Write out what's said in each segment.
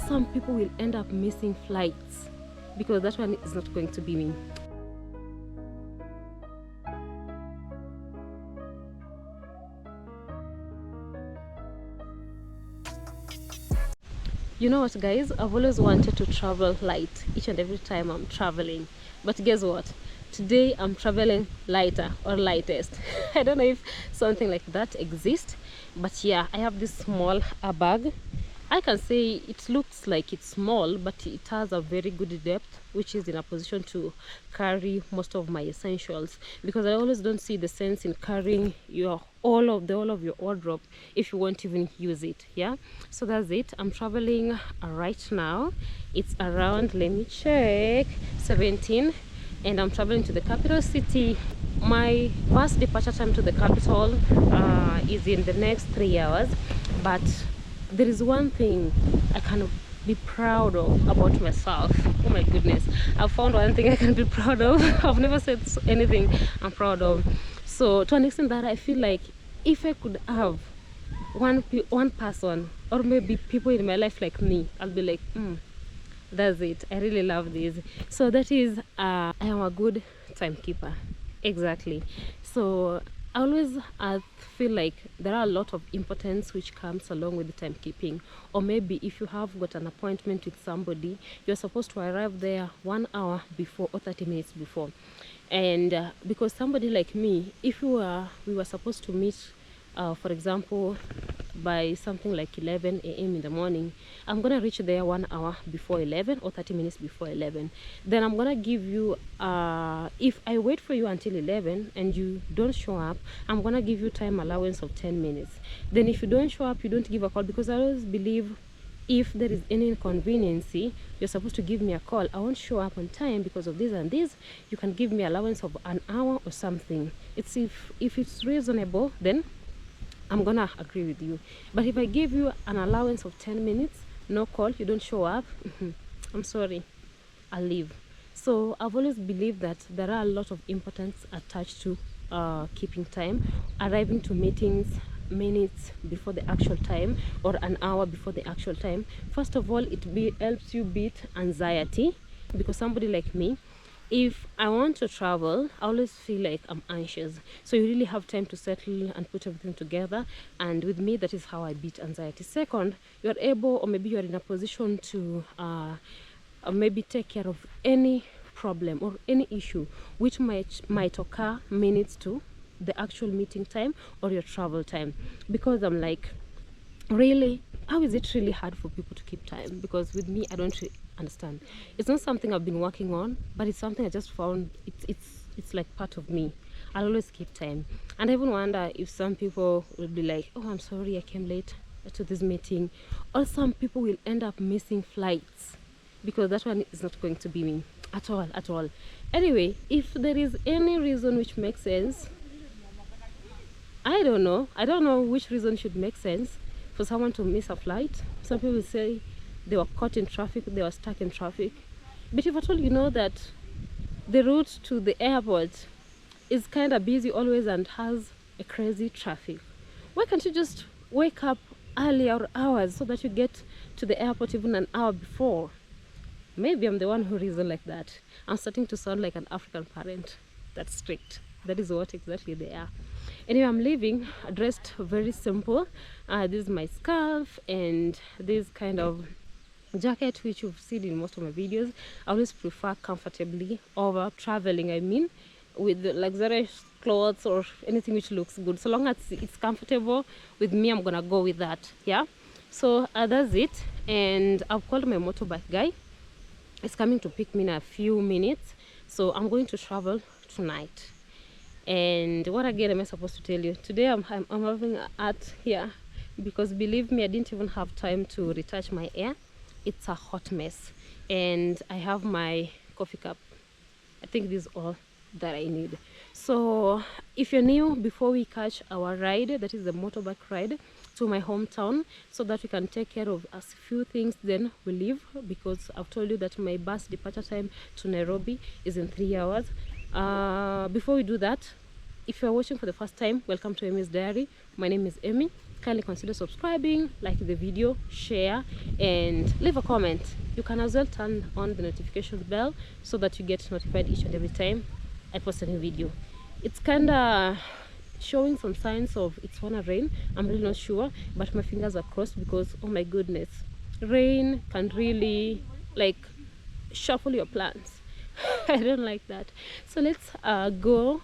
some people will end up missing flights because that one is not going to be me. You know what, guys? I've always wanted to travel light each and every time I'm traveling. But guess what? Today I'm traveling lighter or lightest. I don't know if something like that exists. But yeah, I have this small bag. I can say it looks like it's small, but it has a very good depth, which is in a position to carry most of my essentials, because I always don't see the sense in carrying your all of your wardrobe if you won't even use it. Yeah, so that's it. I'm traveling right now. It's around, let me check, 17, and I'm traveling to the capital city. My first departure time to the capital is in the next 3 hours, but there is one thing I can be proud of about myself. Oh my goodness, I found one thing I can be proud of. I've never said anything I'm proud of. So to an extent that I feel like if I could have one person or maybe people in my life like me, I'll be like, that's it. I really love this. So that is I am a good timekeeper. Exactly. So I always feel like there are a lot of importance which comes along with the timekeeping. Or maybe if you have got an appointment with somebody, you're supposed to arrive there 1 hour before or 30 minutes before. And because somebody like me, if we were supposed to meet, for example, by something like 11 a.m. in the morning, I'm gonna reach there 1 hour before 11 or 30 minutes before 11. Then I'm gonna give you, if I wait for you until 11 and you don't show up, I'm gonna give you time allowance of 10 minutes. Then if you don't show up, you don't give a call, because I always believe if there is any inconveniency, you're supposed to give me a call. I won't show up on time because of this and this. You can give me allowance of an hour or something. It's if it's reasonable, then I'm gonna agree with you. But if I give you an allowance of 10 minutes, no call, you don't show up, I'm sorry, I'll leave. So I've always believed that there are a lot of importance attached to keeping time, arriving to meetings minutes before the actual time or an hour before the actual time. First of all, it helps you beat anxiety, because somebody like me, if I want to travel, I always feel like I'm anxious. So you really have time to settle and put everything together. And with me, that is how I beat anxiety. Second, you're able, or maybe you're in a position to maybe take care of any problem or any issue which might occur minutes to the actual meeting time or your travel time. Because I'm like, really, how is it really hard for people to keep time? Because with me, I don't really understand. It's not something I've been working on, but it's something I just found it's like part of me. I'll always keep time. And I even wonder if some people will be like, oh, I'm sorry I came late to this meeting, or some people will end up missing flights, because that one is not going to be me at all. Anyway, if there is any reason which makes sense, I don't know which reason should make sense for someone to miss a flight. Some people say they were caught in traffic, they were stuck in traffic. But if at all you know that the route to the airport is kind of busy always and has a crazy traffic, why can't you just wake up earlier hours so that you get to the airport even an hour before? Maybe I'm the one who reasons like that. I'm starting to sound like an African parent that's strict. That is what exactly they are. Anyway, I'm leaving dressed very simple. This is my scarf and this kind of jacket which you've seen in most of my videos. I always prefer comfortably over traveling, I mean, with luxurious clothes or anything which looks good. So long as it's comfortable with me, I'm gonna go with that. Yeah, so that's it. And I've called my motorbike guy. It's coming to pick me in a few minutes. So I'm going to travel tonight. And what again am I supposed to tell you? Today I'm having art here, because believe me, I didn't even have time to retouch my hair. It's a hot mess. And I have my coffee cup. I think this is all that I need. So if you're new, before we catch our ride, that is the motorbike ride to my hometown, so that we can take care of a few things, then we leave, because I've told you that my bus departure time to Nairobi is in 3 hours. Before we do that, if you're watching for the first time, welcome to Emmy's Diary. My name is Emmy. kindly consider subscribing, like the video, share, and leave a comment. You can as well turn on the notification bell so that you get notified each and every time I post a new video. It's kind of showing some signs of it's wanna rain. I'm really not sure, but my fingers are crossed because, oh my goodness, rain can really like shuffle your plans. I don't like that. So let's go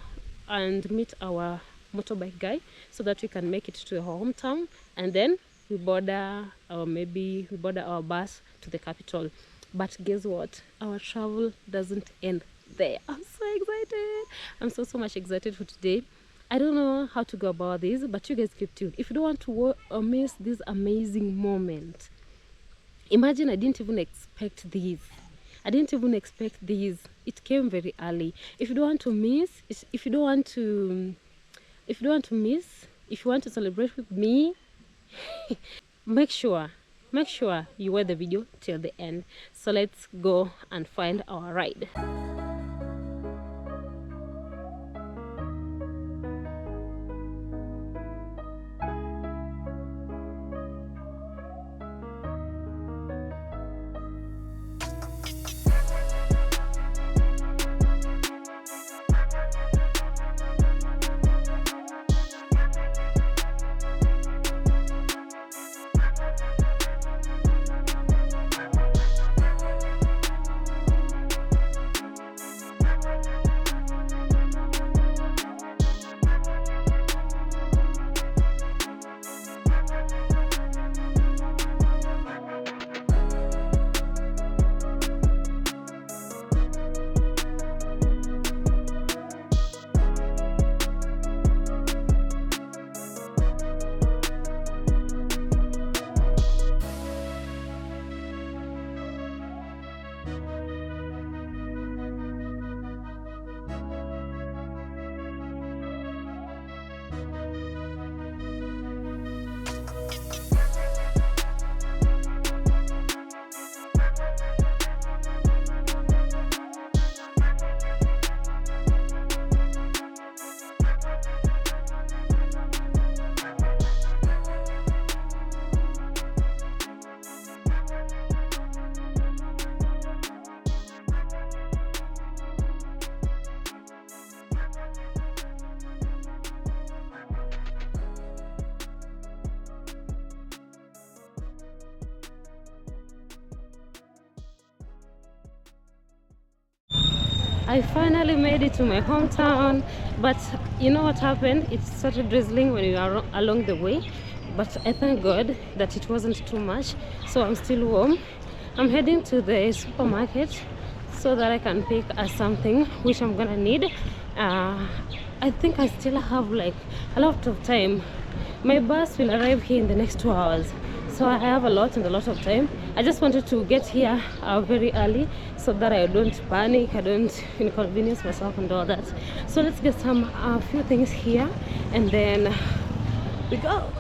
and meet our motorbike guy so that we can make it to our hometown, and then we border, or maybe we border our bus to the capital. But guess what, our travel doesn't end there. I'm so excited. I'm so much excited for today. I don't know how to go about this, but you guys keep tuned if you don't want to miss this amazing moment. Imagine, I didn't even expect this. I didn't even expect this. It came very early. If you don't want to miss, if you want to celebrate with me, make sure you watch the video till the end. So let's go and find our ride. I finally made it to my hometown, but you know what happened? It started drizzling when we were along the way, but I thank God that it wasn't too much, so I'm still warm. I'm heading to the supermarket so that I can pick something which I'm gonna need. I think I still have like a lot of time. My bus will arrive here in the next 2 hours, so I have a lot of time. I just wanted to get here very early so that I don't panic, I don't inconvenience myself and all that. So let's get some few things here and then we go.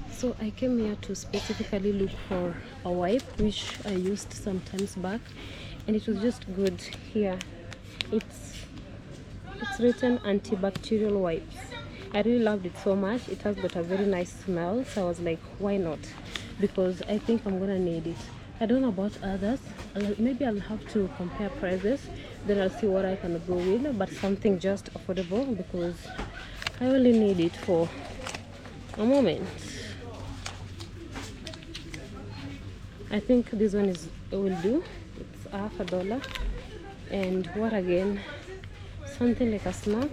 So I came here to specifically look for a wipe which I used some times back, and it was just good. Here it's written antibacterial wipes. I really loved it so much. It has got a very nice smell, so I was like, why not? Because I think I'm gonna need it. I don't know about others. Maybe I'll have to compare prices, then I'll see what I can go with, but something just affordable because I only need it for a moment. I think this one will do. It's $50. And what again? Something like a snack.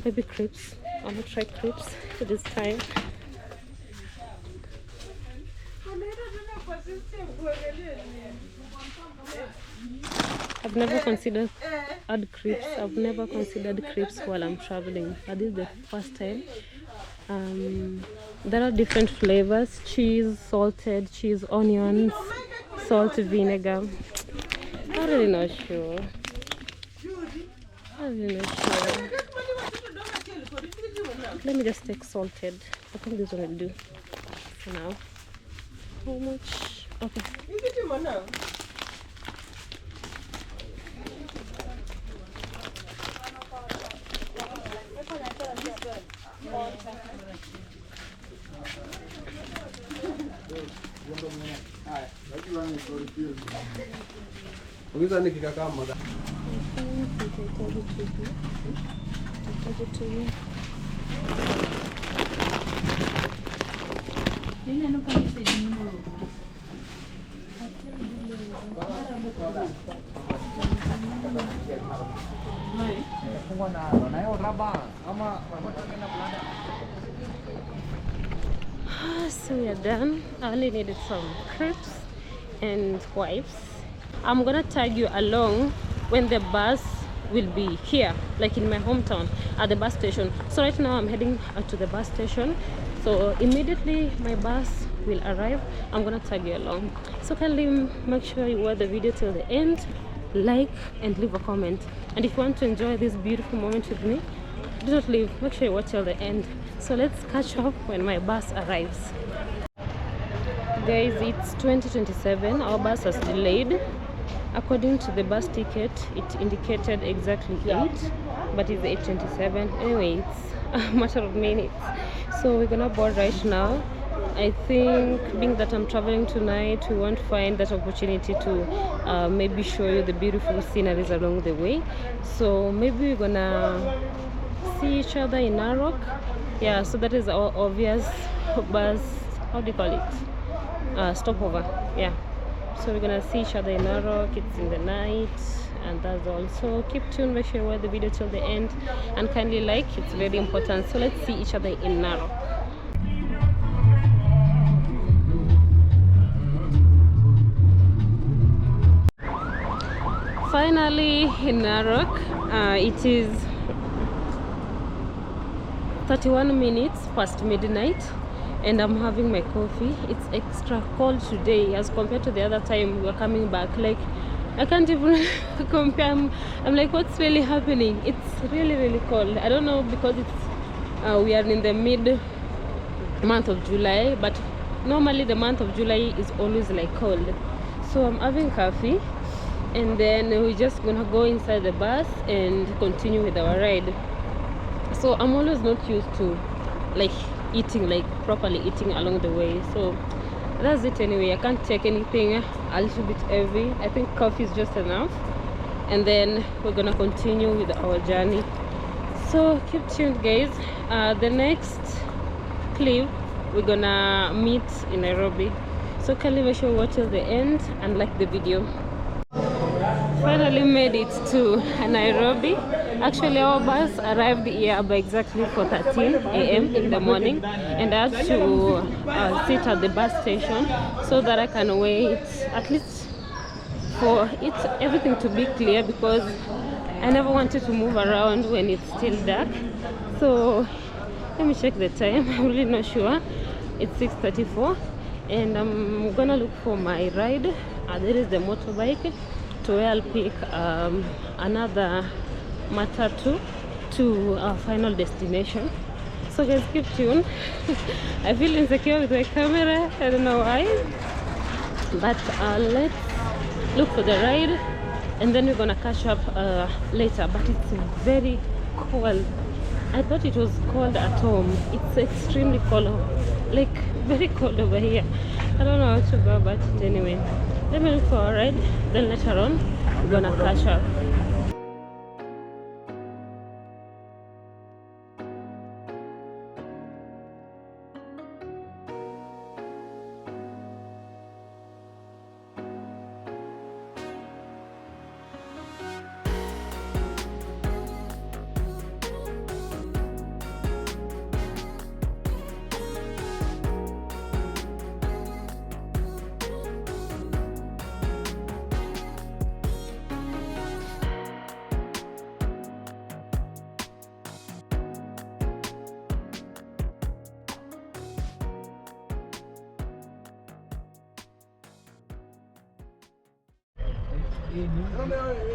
Maybe crepes. I'm gonna try crepes this time. I've never considered crepes. I've never considered crepes while I'm traveling. This is the first time. There are different flavors: cheese, salted cheese, onions, salt, vinegar. I'm really not sure. Let me just take salted. I think this one will do for now. How much? Okay. So we are done. I only needed some clips and wipes. I'm gonna tag you along when the bus will be here, like in my hometown at the bus station. So right now I'm heading to the bus station, so immediately my bus will arrive, I'm gonna tag you along. So kindly make sure you watch the video till the end, like and leave a comment. And if you want to enjoy this beautiful moment with me, do not leave, make sure you watch till the end. So let's catch up when my bus arrives. Guys, it's 2027. Our bus has delayed. According to the bus ticket, it indicated exactly 8, but it's 8:27. Anyway, it's a matter of minutes. So we're gonna board right now. I think being that I'm traveling tonight, we won't find that opportunity to maybe show you the beautiful sceneries along the way. So maybe we're gonna see each other in Narok. Yeah, so that is our obvious bus, how do you call it, stopover. Yeah, so we're gonna see each other in Narok. It's in the night, and that's all. So keep tuned, make sure you watch the video till the end, and kindly like, it's very important. So let's see each other in Narok. Finally in Narok. It is 31 minutes past midnight, and I'm having my coffee. It's extra cold today as compared to the other time we were coming back. Like, I can't even compare. I'm like, what's really happening? It's really cold. I don't know, because it's we are in the mid month of July, but normally the month of July is always like cold. So I'm having coffee, and then we're just gonna go inside the bus and continue with our ride. So I'm always not used to like eating, like properly eating along the way. So that's it anyway. I can't take anything a little bit heavy. I think coffee is just enough, and then we're gonna continue with our journey. So keep tuned, guys. The next clip we're gonna meet in Nairobi. So kindly make sure you watch till the end and like the video. Finally made it to Nairobi. Actually, our bus arrived here by exactly 4:13 a.m. in the morning, and I had to sit at the bus station so that I can wait at least for everything to be clear, because I never wanted to move around when it's still dark. So let me check the time. I'm really not sure. It's 6:34, and I'm gonna look for my ride. There is the motorbike to where I'll pick another matatu to our final destination. So guys, keep tuned. I feel insecure with my camera, I don't know why, but let's look for the ride, and then we're gonna catch up later. But it's very cold. I thought it was cold at home. It's extremely cold, like very cold over here. I don't know how to go about it. Anyway, let me look for a ride, then later on we're gonna catch up.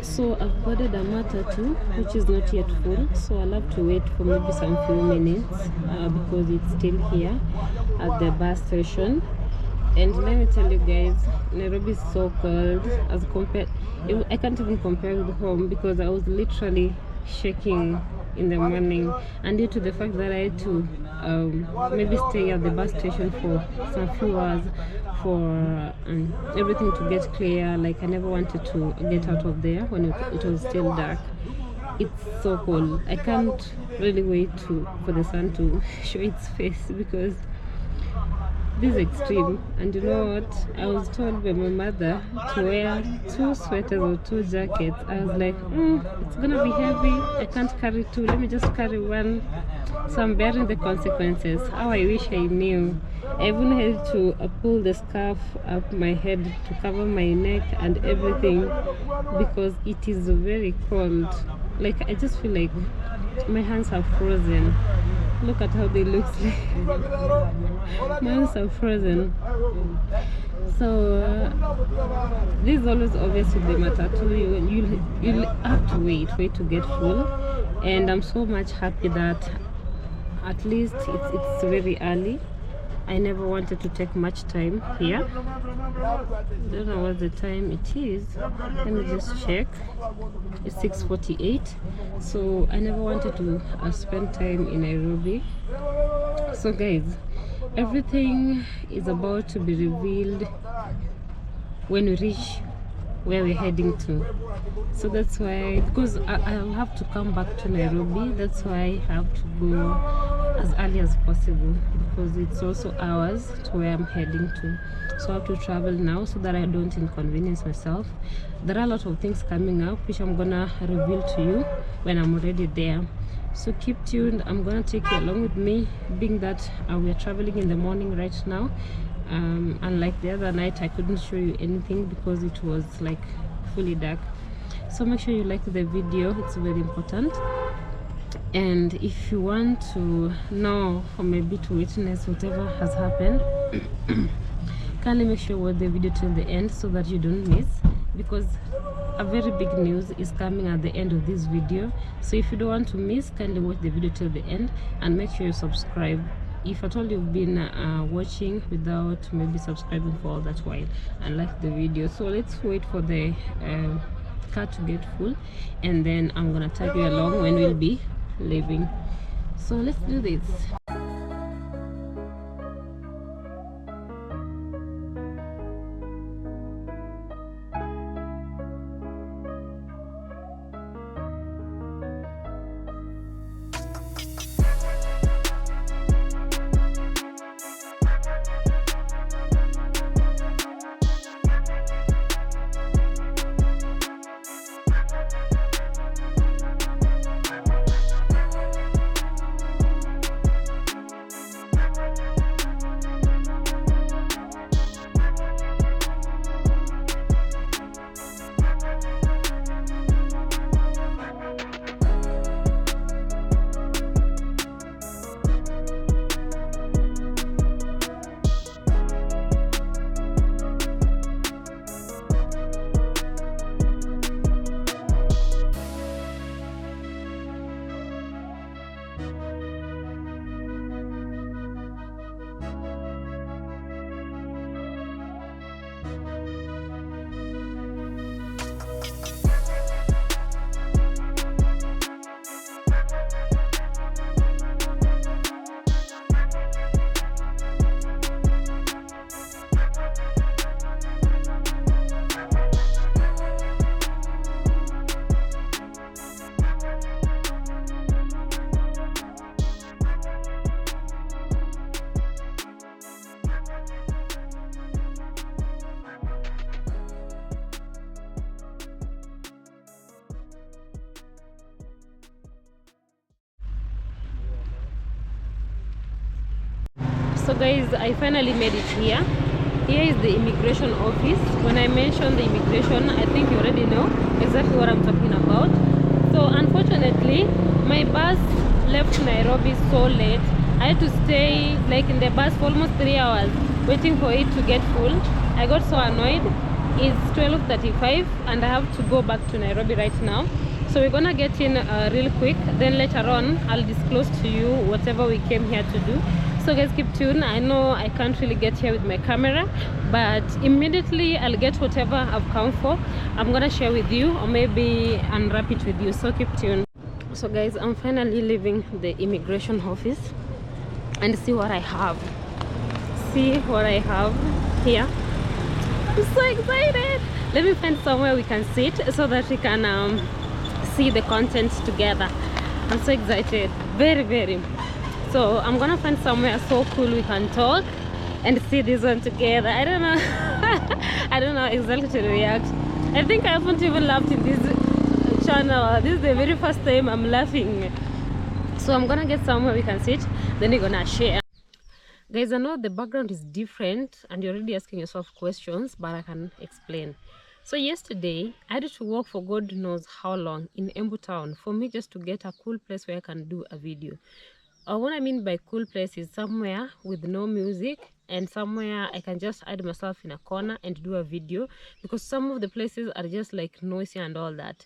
So I've boarded a matatu which is not yet full, so I'll have to wait for maybe some few minutes because it's still here at the bus station. And let me tell you guys, Nairobi is so cold as compared, I can't even compare with home, because I was literally shaking in the morning, and due to the fact that I had to maybe stay at the bus station for some few hours for everything to get clear, like I never wanted to get out of there when it was still dark. It's so cold. I can't really wait for the sun to show its face, because this is extreme. And you know what, I was told by my mother to wear 2 sweaters or 2 jackets. I was like, it's gonna be heavy, I can't carry 2, let me just carry 1. So I'm bearing the consequences. How I wish I knew. I even had to pull the scarf up my head to cover my neck and everything, because it is very cold. Like, I just feel like my hands are frozen. Look at how they look like. My hands are frozen. So this is always obvious with the matatu. You'll have to wait to get full. And I'm so much happy that at least it's very early. I never wanted to take much time here. I don't know what the time it is. Let me just check. It's 6:48. So I never wanted to spend time in Nairobi. So guys, everything is about to be revealed when we reach where we're heading to. So that's why, because I'll have to come back to Nairobi, that's why I have to go as early as possible, because it's also hours to where I'm heading to. So I have to travel now so that I don't inconvenience myself. There are a lot of things coming up which I'm gonna reveal to you when I'm already there. So keep tuned. I'm gonna take you along with me, being that we are traveling in the morning right now. Unlike the other night, I couldn't show you anything because it was like fully dark. So make sure you like the video, it's very important. And if you want to know or maybe to witness whatever has happened, kindly make sure you watch the video till the end so that you don't miss, because a very big news is coming at the end of this video. So if you don't want to miss, kindly watch the video till the end and make sure you subscribe. If at all you've been watching without maybe subscribing for all that while, and like the video. So let's wait for the car to get full, and then I'm gonna tag you along when we'll be leaving. So let's do this. So guys, I finally made it here. Here is the immigration office. When I mention the immigration, I think you already know exactly what I'm talking about. So unfortunately, my bus left Nairobi so late. I had to stay like in the bus for almost 3 hours waiting for it to get full. I got so annoyed. It's 12:35 and I have to go back to Nairobi right now. So we're gonna get in real quick, then later on I'll disclose to you whatever we came here to do. So guys, keep tuned. I know I can't really get here with my camera, but immediately I'll get whatever I've come for. I'm gonna share with you, or maybe unwrap it with you. So keep tuned. So guys, I'm finally leaving the immigration office and see what I have. See what I have here. I'm so excited. Let me find somewhere we can sit so that we can see the content together. I'm so excited, very. So I'm gonna find somewhere so cool we can talk and see this one together. I don't know. I don't know exactly to react. I think I haven't even laughed in this channel. This is the very first time I'm laughing. So I'm gonna get somewhere we can sit, then we're gonna share. Guys, I know the background is different and you're already asking yourself questions, but I can explain. So yesterday, I had to walk for God knows how long in Embu town for me just to get a cool place where I can do a video. What I mean by cool place is somewhere with no music and somewhere I can just hide myself in a corner and do a video, because some of the places are just like noisy and all that.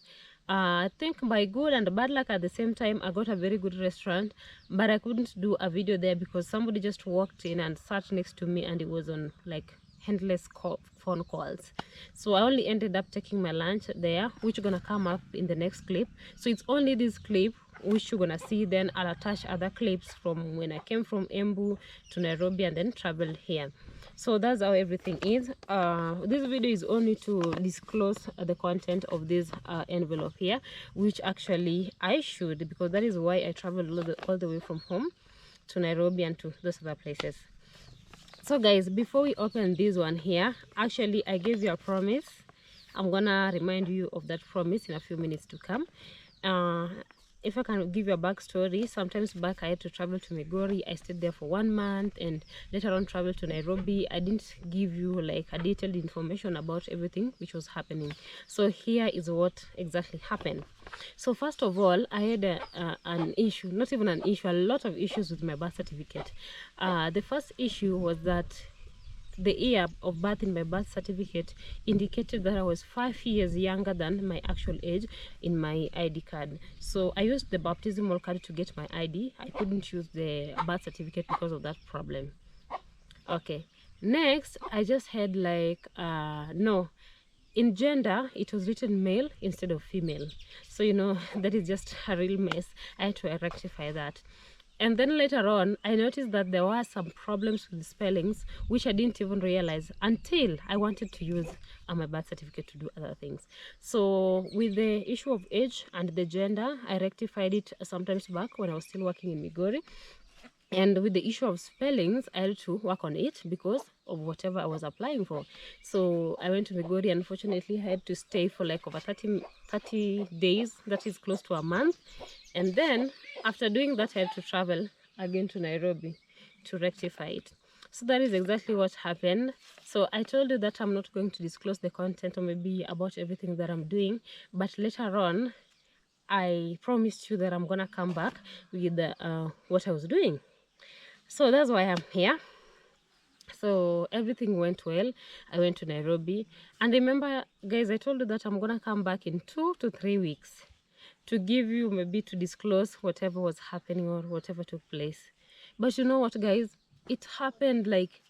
I think by good and bad luck at the same time, I got a very good restaurant, but I couldn't do a video there because somebody just walked in and sat next to me and it was on like endless phone calls. So I only ended up taking my lunch there, which is gonna come up in the next clip. So it's only this clip which you're gonna see. Then I'll attach other clips from when I came from Embu to Nairobi and then traveled here. So that's how everything is. This video is only to disclose the content of this envelope here, which actually I should, because that is why I traveled all the way from home to Nairobi and to those other places. So guys, before we open this one here, actually I gave you a promise. I'm gonna remind you of that promise in a few minutes to come. If I can give you a backstory, sometimes back I had to travel to Migori. I stayed there for 1 month and later on traveled to Nairobi. I didn't give you like a detailed information about everything which was happening. So here is what exactly happened. So first of all, I had an issue, not even an issue, a lot of issues with my birth certificate. The first issue was that the year of birth in my birth certificate indicated that I was 5 years younger than my actual age in my ID card. So I used the baptismal card to get my ID. I couldn't use the birth certificate because of that problem. Okay, next I just had like no, in gender it was written male instead of female. So you know, that is just a real mess. I had to rectify that. And then later on, I noticed that there were some problems with the spellings, which I didn't even realize until I wanted to use my birth certificate to do other things. So with the issue of age and the gender, I rectified it sometimes back when I was still working in Migori. And with the issue of spellings, I had to work on it because of whatever I was applying for. So I went to Migori. Unfortunately, I had to stay for like over 30 days. That is close to a month. And then after doing that, I had to travel again to Nairobi to rectify it. So that is exactly what happened. So I told you that I'm not going to disclose the content or maybe about everything that I'm doing. But later on, I promised you that I'm going to come back with what I was doing. So that's why I'm here. So everything went well. I went to Nairobi. And remember, guys, I told you that I'm going to come back in 2 to 3 weeks to give you, maybe to disclose whatever was happening or whatever took place. But you know what, guys? It happened like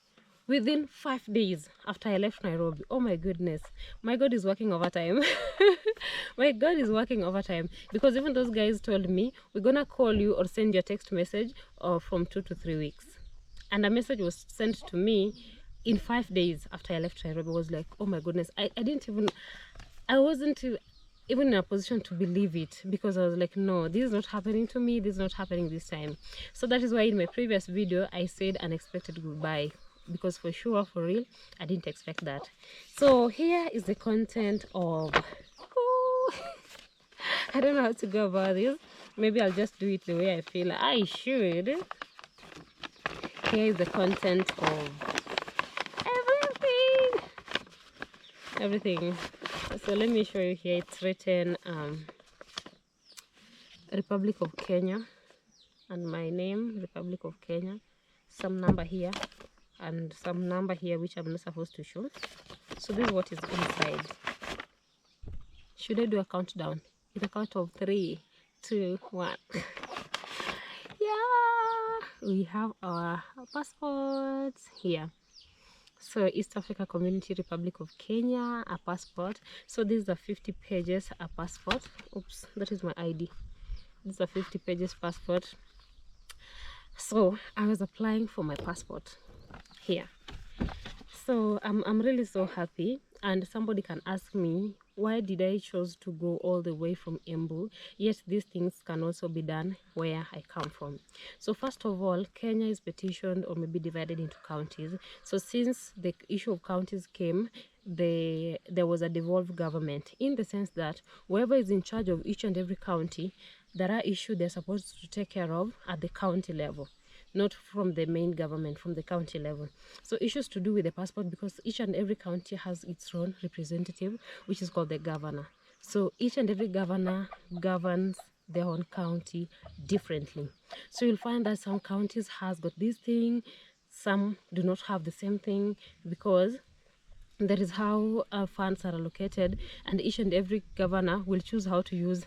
within 5 days after I left Nairobi. Oh my goodness. My God is working overtime. My God is working overtime. Because even those guys told me, we're going to call you or send you a text message from 2 to 3 weeks. And a message was sent to me in 5 days after I left Nairobi. I was like, oh my goodness. I wasn't even in a position to believe it, because I was like, no, this is not happening to me. This is not happening this time. So that is why in my previous video, I said unexpected goodbye. Because for sure, for real, I didn't expect that. So here is the content of... I don't know how to go about this. Maybe I'll just do it the way I feel I should. Here is the content of everything. So let me show you here. It's written Republic of Kenya and my name, Republic of Kenya. Some number here and some number here which I'm not supposed to show. So this is what is inside. Should I do a countdown? In a count of 3, 2, 1. Yeah, we have our passports here. So East Africa Community Republic of Kenya, a passport. So these are 50 pages, a passport. Oops, that is my ID. This is a 50 pages passport. So I was applying for my passport here. So I'm really so happy, and somebody can ask me, why did I choose to go all the way from Embu? Yet these things can also be done where I come from. So first of all, Kenya is petitioned or maybe divided into counties. So since the issue of counties came, there was a devolved government, in the sense that whoever is in charge of each and every county, there are issues they're supposed to take care of at the county level, not from the main government, from the county level. So issues to do with the passport, because each and every county has its own representative, which is called the governor. So each and every governor governs their own county differently. So you'll find that some counties has got this thing, some do not have the same thing, because that is how funds are allocated, and each and every governor will choose how to use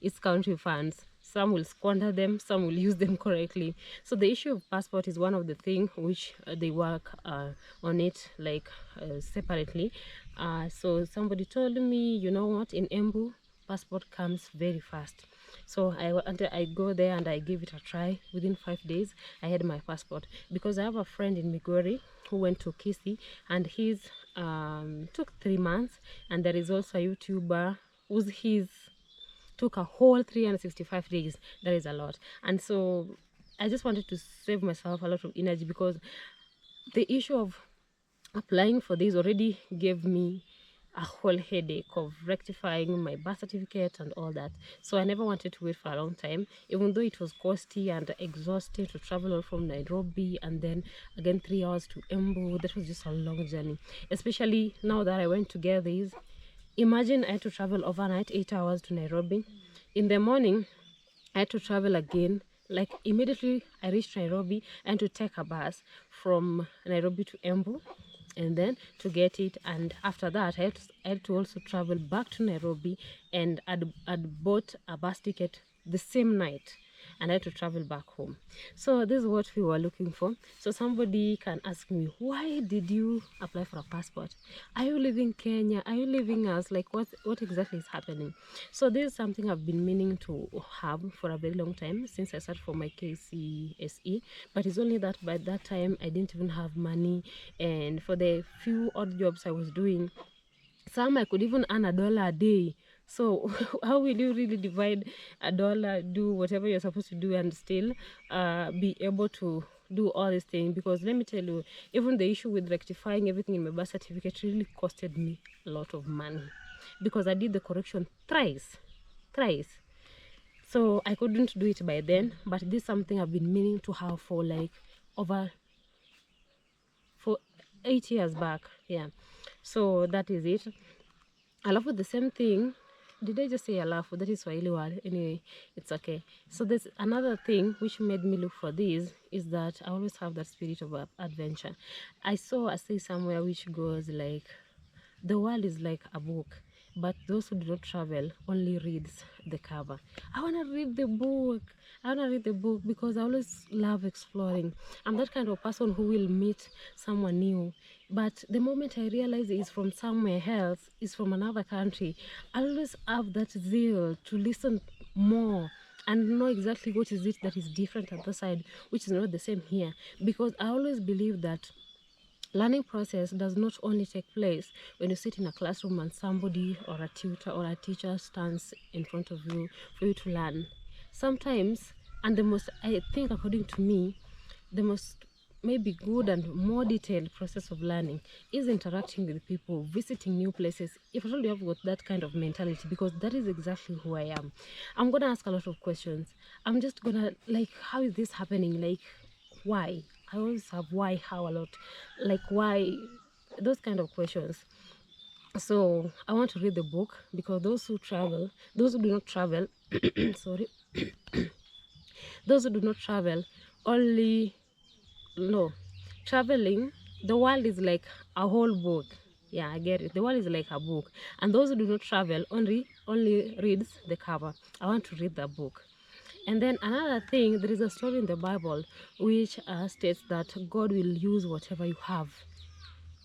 its country funds. Some will squander them, some will use them correctly. So the issue of passport is one of the things which they work on it, like separately. So somebody told me, you know what, in Embu, passport comes very fast. So I go there and I give it a try. Within 5 days I had my passport, because I have a friend in Migori who went to Kisii, and his took 3 months, and there is also a YouTuber his took a whole 365 days. That is a lot. And so I just wanted to save myself a lot of energy, because the issue of applying for this already gave me a whole headache of rectifying my birth certificate and all that. So I never wanted to wait for a long time, even though it was costly and exhausting to travel all from Nairobi and then again 3 hours to Embu. That was just a long journey, especially now that I went to get these. Imagine I had to travel overnight, 8 hours to Nairobi. In the morning I had to travel again. Like immediately I reached Nairobi, and to take a bus from Nairobi to Embu, and then to get it. And after that I had to also travel back to Nairobi, and I'd bought a bus ticket the same night, and I had to travel back home. So this is what we were looking for. So somebody can ask me, why did you apply for a passport? Are you leaving Kenya? Are you leaving us? Like what exactly is happening? So this is something I've been meaning to have for a very long time, since I started for my KCSE. But it's only that by that time I didn't even have money, and for the few odd jobs I was doing, some I could even earn $1 a day. So how will you really divide $1, do whatever you're supposed to do, and still be able to do all these things? Because let me tell you, even the issue with rectifying everything in my birth certificate really costed me a lot of money, because I did the correction thrice. So I couldn't do it by then, but this is something I've been meaning to have for like for 8 years back. Yeah, so that is it. Alafu the same thing, did I just say alafu? That is Swahili word. Anyway, it's okay. So there's another thing which made me look for this, is that I always have that spirit of adventure. I saw a say somewhere which goes like, the world is like a book, but those who do not travel only reads the cover. I want to read the book. I want to read the book, because I always love exploring. I'm that kind of person who will meet someone new, but the moment I realize it's from somewhere else, it's from another country, I always have that zeal to listen more and know exactly what is it that is different at the side, which is not the same here. Because I always believe that learning process does not only take place when you sit in a classroom and somebody or a tutor or a teacher stands in front of you for you to learn. Sometimes, and the most, I think according to me, the most maybe good and more detailed process of learning is interacting with people, visiting new places. If at all you have got that kind of mentality, because that is exactly who I am. I'm gonna ask a lot of questions. I'm just gonna like, how is this happening? Like, why? I always have why, how a lot. Like, why? Those kind of questions. So I want to read the book, because those who do not travel, sorry, those who do not travel only no traveling. The world is like a whole book. Yeah, I get it. The world is like a book, and those who do not travel only reads the cover. I want to read the book. And then another thing, there is a story in the Bible which states that God will use whatever you have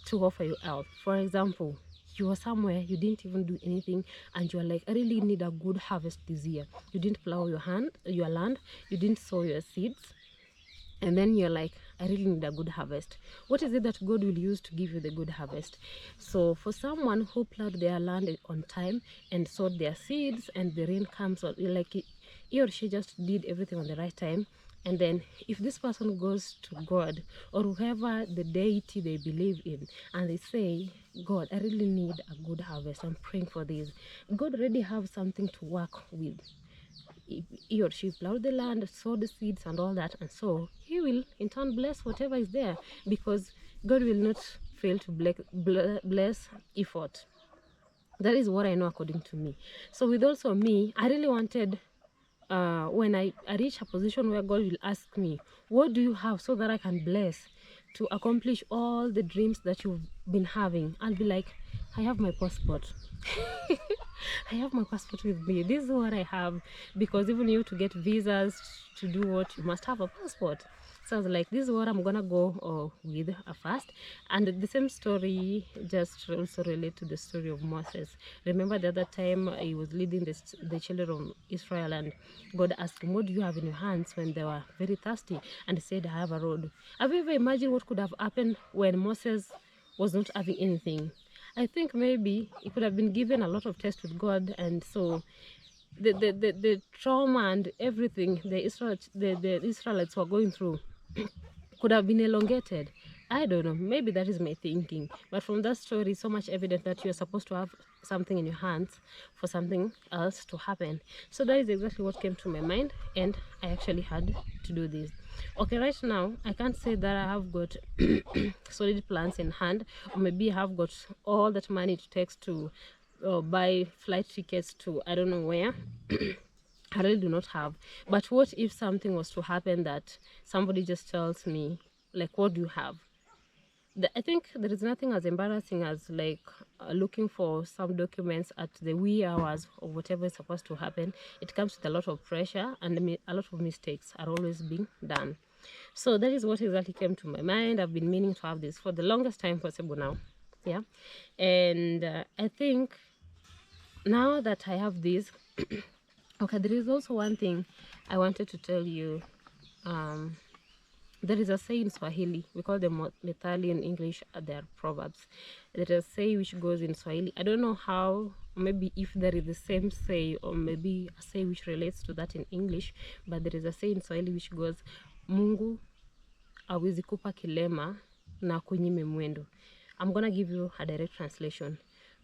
to offer you out. For example, you were somewhere, you didn't even do anything, and you're like, I really need a good harvest this year. You didn't plow your land, you didn't sow your seeds, and then you're like, I really need a good harvest. What is it that God will use to give you the good harvest? So for someone who plowed their land on time and sowed their seeds, and the rain comes, or like he or she just did everything on the right time, and then if this person goes to God or whoever the deity they believe in, and they say, God, I really need a good harvest, I'm praying for this, God already have something to work with. He or she plowed the land, sowed the seeds and all that, and so he will in turn bless whatever is there, because God will not fail to bless effort. That is what I know according to me. So with also me, I really wanted, when I reach a position where God will ask me, what do you have, so that I can bless to accomplish all the dreams that you've been having, I'll be like, I have my passport. I have my passport with me. This is what I have, because even you to get visas to do what, you must have a passport. So I was like, this is what I'm gonna go with first. And the same story just also relate to the story of Moses. Remember the other time he was leading the children of Israel, and God asked him, what do you have in your hands, when they were very thirsty? And he said, I have a rod. Have you ever imagined what could have happened when Moses was not having anything? I think maybe he could have been given a lot of tests with God, and so the trauma and everything the Israelites were going through could have been elongated. I don't know, maybe that is my thinking. But from that story, so much evidence that you're supposed to have something in your hands for something else to happen. So that is exactly what came to my mind, and I actually had to do this. Okay, right now I can't say that I have got solid plans in hand, or maybe I have got all that money it takes to buy flight tickets to I don't know where. I really do not have. But what if something was to happen that somebody just tells me, like, what do you have? I think there is nothing as embarrassing as like looking for some documents at the wee hours of whatever is supposed to happen. It comes with a lot of pressure, and a lot of mistakes are always being done. So that is what exactly came to my mind. I've been meaning to have this for the longest time possible now. Yeah. And I think now that I have this, okay, there is also one thing I wanted to tell you. There is a say in Swahili, we call them methali in English, they are proverbs. There is a say which goes in Swahili. I don't know how, maybe if there is the same say, or maybe a say which relates to that in English, but there is a say in Swahili which goes, Mungu hawezi kupa kilema na kunyime mwendo. I'm gonna give you a direct translation.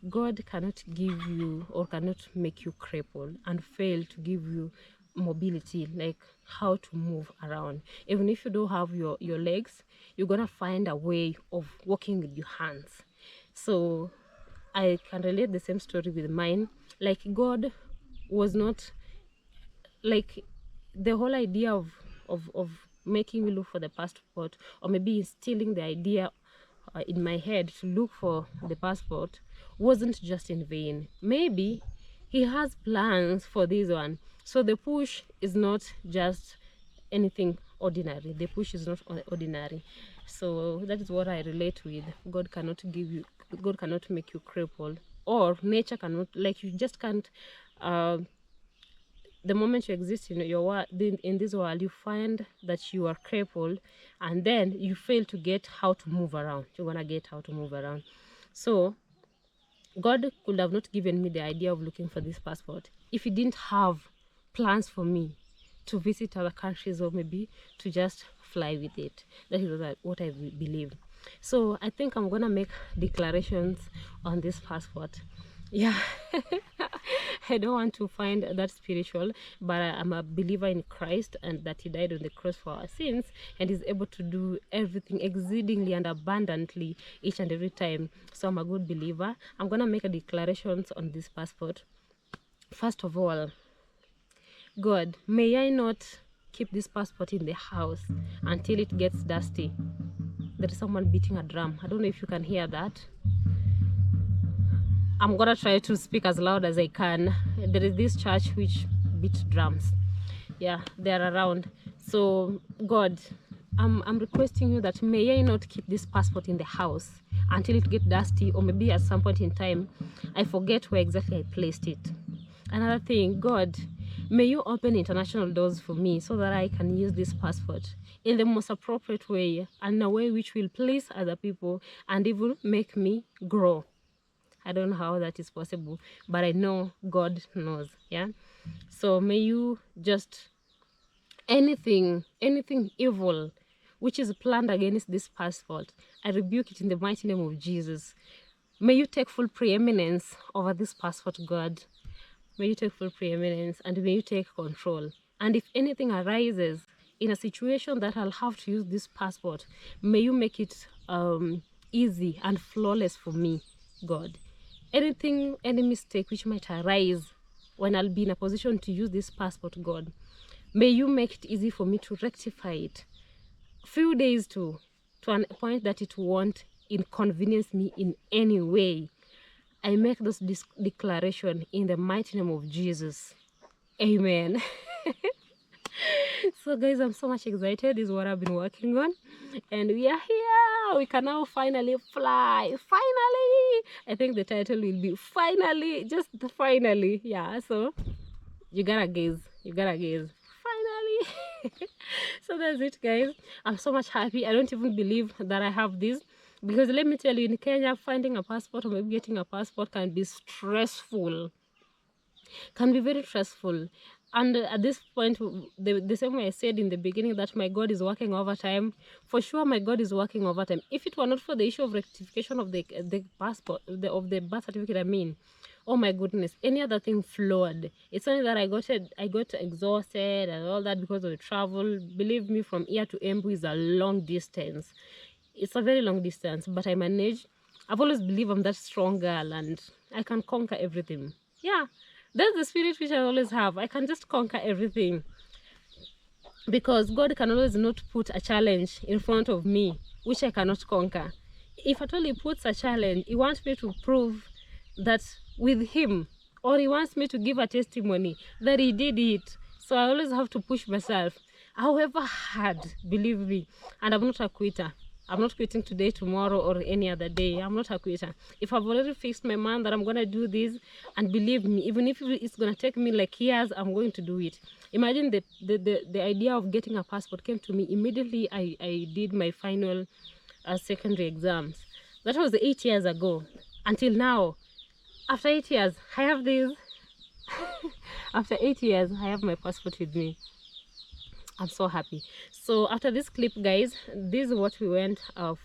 God cannot give you or cannot make you crippled and fail to give you mobility, like how to move around. Even if you don't have your legs, you're gonna find a way of walking with your hands. So I can relate the same story with mine. Like, God was not, like, the whole idea of making me look for the passport, or maybe instilling the idea in my head to look for the passport, wasn't just in vain. Maybe he has plans for this one. So the push is not just anything ordinary. The push is not ordinary. So that is what I relate with. God cannot make you crippled, or nature cannot, like, you just can't the moment you exist in in this world, you find that you are crippled, and then you fail to get how to move around. You're gonna get how to move around. So God could have not given me the idea of looking for this passport if he didn't have plans for me to visit other countries, or maybe to just fly with it. That is what I believe. So I think I'm gonna make declarations on this passport. Yeah. I don't want to find that spiritual, but I'm a believer in Christ, and that he died on the cross for our sins, and is able to do everything exceedingly and abundantly each and every time. So I'm a good believer. I'm gonna make a declarations on this passport. First of all, God, may I not keep this passport in the house until it gets dusty. There is someone beating a drum. I don't know if you can hear that. I'm gonna try to speak as loud as I can. There is this church which beat drums. Yeah, they're around. So God, I'm requesting you that may I not keep this passport in the house until it gets dusty, or maybe at some point in time I forget where exactly I placed it. Another thing, God, may you open international doors for me so that I can use this passport in the most appropriate way, and a way which will please other people and even make me grow. I don't know how that is possible, but I know God knows. Yeah. So may you just, anything evil which is planned against this passport, I rebuke it in the mighty name of Jesus. May you take full preeminence over this passport, God. May you take full preeminence, and may you take control. And if anything arises in a situation that I'll have to use this passport, may you make it easy and flawless for me, God. Any mistake which might arise when I'll be in a position to use this passport, God, may you make it easy for me to rectify it. Few days to a point that it won't inconvenience me in any way. I make this declaration in the mighty name of Jesus. Amen. So guys, I'm so much excited. This is what I've been working on, and we are here. We can now finally fly. Finally, I think the title will be finally, just finally. Yeah, so you gotta gaze, finally. So that's it, guys. I'm so much happy. I don't even believe that I have this, because let me tell you, in Kenya, finding a passport or maybe getting a passport can be stressful, can be very stressful. And at this point, the same way I said in the beginning that my God is working overtime, for sure my God is working overtime. If it were not for the issue of rectification of the passport, of the birth certificate, I mean, oh my goodness, any other thing flawed. It's only that I got exhausted and all that because of the travel. Believe me, from here to Embu is a long distance. It's a very long distance, but I managed. I've always believed I'm that strong girl and I can conquer everything. Yeah. That's the spirit which I always have. I can just conquer everything, because God can always not put a challenge in front of me which I cannot conquer. If at all He puts a challenge, He wants me to prove that with Him, or He wants me to give a testimony that He did it. So I always have to push myself, however hard, believe me. And I'm not a quitter. I'm not quitting today, tomorrow, or any other day. I'm not a quitter. If I've already fixed my mind that I'm going to do this, and believe me, even if it's going to take me like years, I'm going to do it. Imagine the idea of getting a passport came to me immediately. I did my final secondary exams. That was 8 years ago. Until now, after 8 years, I have this. After 8 years, I have my passport with me. I'm so happy. So after this clip, guys, this is what we went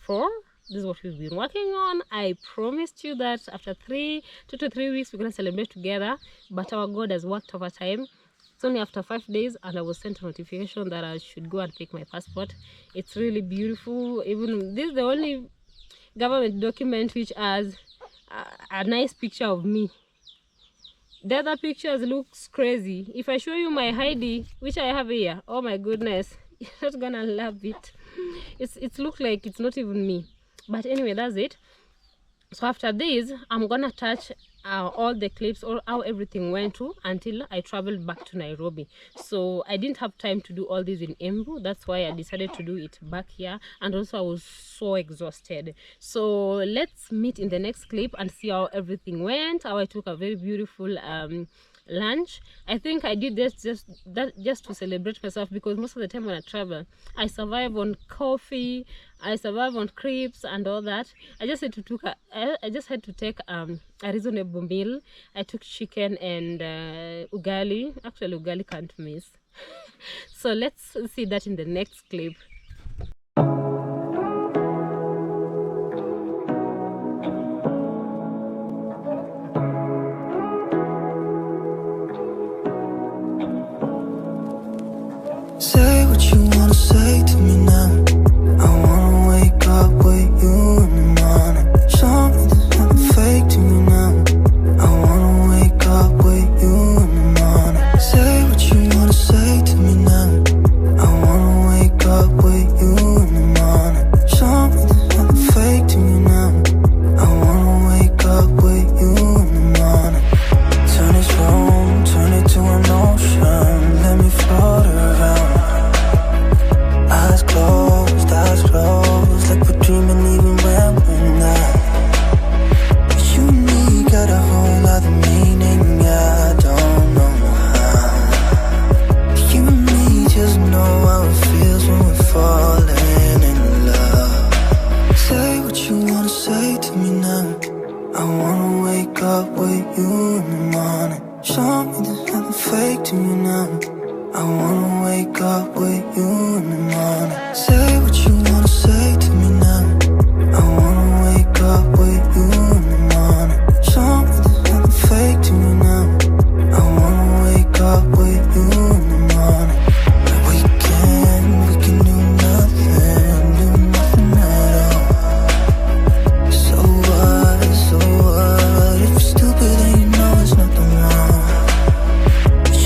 for. This is what we've been working on. I promised you that after 2 to 3 weeks we're gonna celebrate together, but our God has worked overtime. It's only after 5 days, and I was sent a notification that I should go and pick my passport. It's really beautiful. Even this is the only government document which has a nice picture of me. The other pictures looks crazy. If I show you my ID, which I have here, oh my goodness, you're not gonna love it. It looks like it's not even me. But anyway, that's it. So after this, I'm gonna touch all the clips or how everything went to until I traveled back to Nairobi. So I didn't have time to do all this in Embu. That's why I decided to do it back here, and also I was so exhausted. So let's meet in the next clip and see how everything went, how I took a very beautiful lunch. I think I did this just to celebrate myself, because most of the time when I travel, I survive on coffee, I survive on crepes and all that. I just had to take a reasonable meal. I took chicken and ugali. Actually, ugali can't miss. So let's see that in the next clip. Say what you wanna say to me now. I wanna wake up with you in the morning. Show me there's nothing fake to me now. I wanna wake up with you in the morning. Say what you wanna say to me now. I wanna wake up with you in the morning. Show me there's nothing fake to me now. I wanna wake up with you in the morning. Turn this room, turn it to an ocean. Let me float around. I wanna wake up with you in the morning. Show me there's nothing fake to me now. I wanna wake up with you in the morning. Say what you wanna say to me now. I wanna wake up with you in the morning. Show me there's nothing fake to me now. I wanna wake up with you in the morning. Like we can do nothing at all. So what? If you're stupid then you know it's nothing wrong.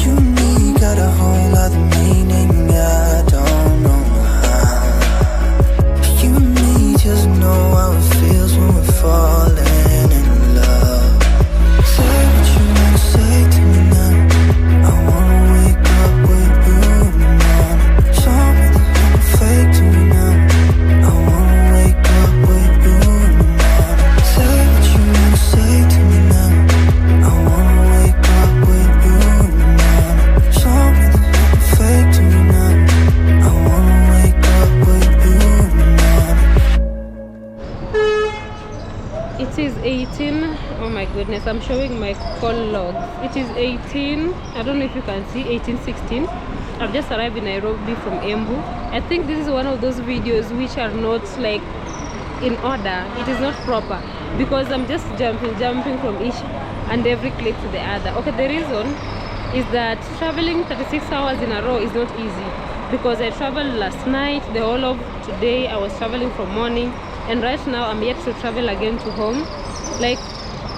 You and me got a whole other meaning, I don't know how. You and me just know how it feels when we're falling in love. Say what you wanna say to me now. I wanna wake up with you in the morning. Show me there's nothing fake to me now. I wanna wake up with you in the morning. Say what you wanna say to me now. I wanna wake up with you in the morning. Show me there's nothing fake to me now. I wanna wake up with you in the morning. It is 18. Oh my goodness, I'm showing my call log. It is 18. I don't know if you can see 18:16. I've just arrived in Nairobi from Embu. I think this is one of those videos which are not like in order. It is not proper because I'm just jumping from each and every clip to the other. Okay, the reason is that traveling 36 hours in a row is not easy because I traveled last night, the whole of today I was traveling from morning, and right now I'm yet to travel again to home. Like,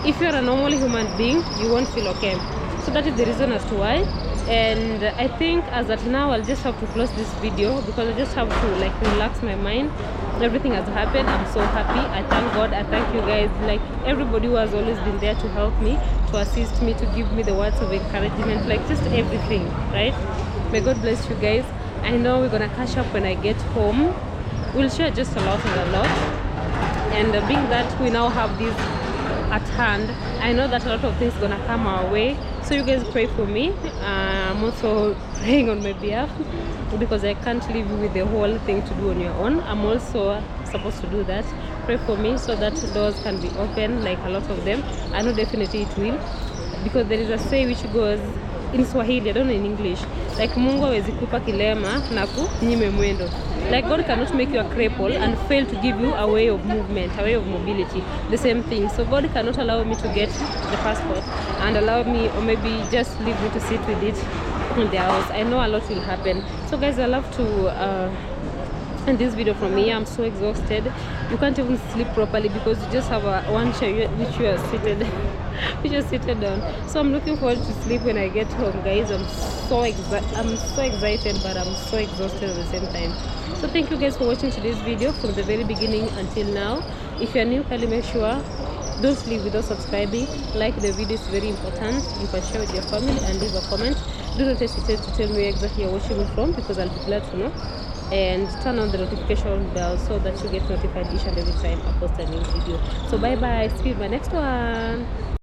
if you're a normal human being, you won't feel okay. So that is the reason as to why. And I think as at now I'll just have to close this video because I just have to like relax my mind. Everything has happened. I'm so happy. I thank God. I thank you guys, like everybody who has always been there to help me, to assist me, to give me the words of encouragement, like just everything, right? May God bless you guys. I know we're gonna catch up when I get home. We'll share just a lot and a lot. And being that we now have this at hand, I know that a lot of things gonna come our way, so you guys pray for me. I'm also praying on my behalf because I can't leave you with the whole thing to do on your own. I'm also supposed to do that. Pray for me so that doors can be open, like a lot of them. I know definitely it will, because there is a say which goes in Swahili, I don't know in English, like Mungu hawezi kupa kilema na kunyime mwendo. Like God cannot make you a cripple and fail to give you a way of movement, a way of mobility. The same thing. So God cannot allow me to get the passport and allow me, or maybe just leave me to sit with it in the house. I know a lot will happen. So guys, I love to end this video from here. I'm so exhausted. You can't even sleep properly because you just have one chair which you are seated which you're seated on. So I'm looking forward to sleep when I get home, guys. I'm so excited, but I'm so exhausted at the same time. So thank you guys for watching today's video from the very beginning until now. If you're new, kindly make sure don't leave without subscribing. Like the video is very important. You can share with your family and leave a comment. Do not hesitate to tell me where exactly you're watching me from because I'll be glad to know. And turn on the notification bell so that you get notified each and every time I post a new video. So bye bye, see you in my next one.